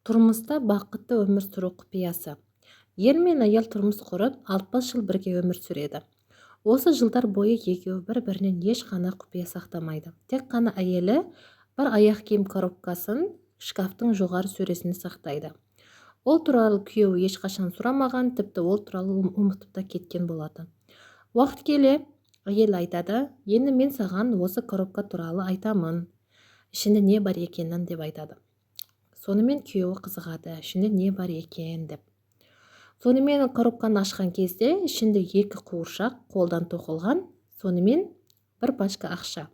Тұрмыста бақытты өмір сүру құпиясы. Ер мен әйел тұрмыс құрып 60 жыл бірге өмір сүреді. Осы жылдар бойы екеуі бір-бірінен ешқандай құпия сақтамайды. Тек қана әйелі бір аяқ киім коробкасын шкафтың жоғары сөресіне сақтайды. Ол туралы күйеуі ешқашан сұрамаған, тіпті ол туралы ұмытып та кеткен болатын. Уақыт келе әйел айтады: "Енді мен саған осы коробка туралы айтамын. Ішінде не бар екенін" деп айтады. Сонымен күйеуі қызығады, ішінде не бар екен деп. Сонымен коробканы ашқан кезде ішінде 2 қуыршақ қолдан тоқылған, сонымен бір пачка ақша,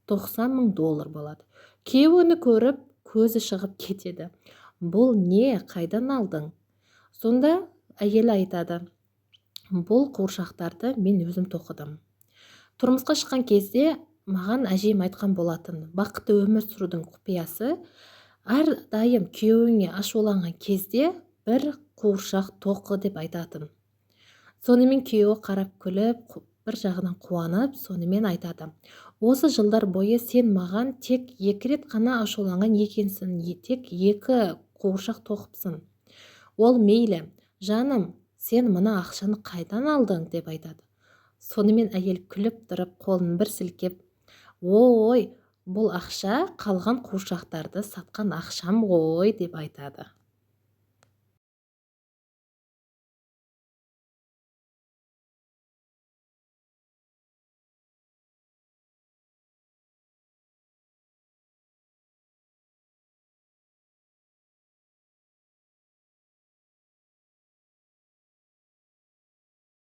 $90,000 болады. Күйеуі оны көріп, көзі шығып кетеді. "Бұл не? Қайдан алдың?" Сонда әйелі айтады: "Бұл қуыршақтарды мен өзім тоқыдым. Тұрмысқа шыққан кезде маған әжем айтқан болатын, бақытты өмір сүрудің құпиясы әрдайым күйеуіңе ашуланған кезде бір қуыршақ тоқы деп айтатын." Сонымен күйеуі қарап күліп, бір жағынан қуанып, сонымен айтады: "Осы жылдар бойы сен маған тек 2 рет қана ашуланған екенсің, тек 2 қуыршақ тоқыпсың. Ол мейлі, жаным, сен мына ақшаны қайдан алдың?" деп айтады. Сонымен әйел күліп тұрып, қолын бір сілкеп: "Ой, бұл ақша қалған қуыршақтарды сатқан ақшам ғой" деп айтады.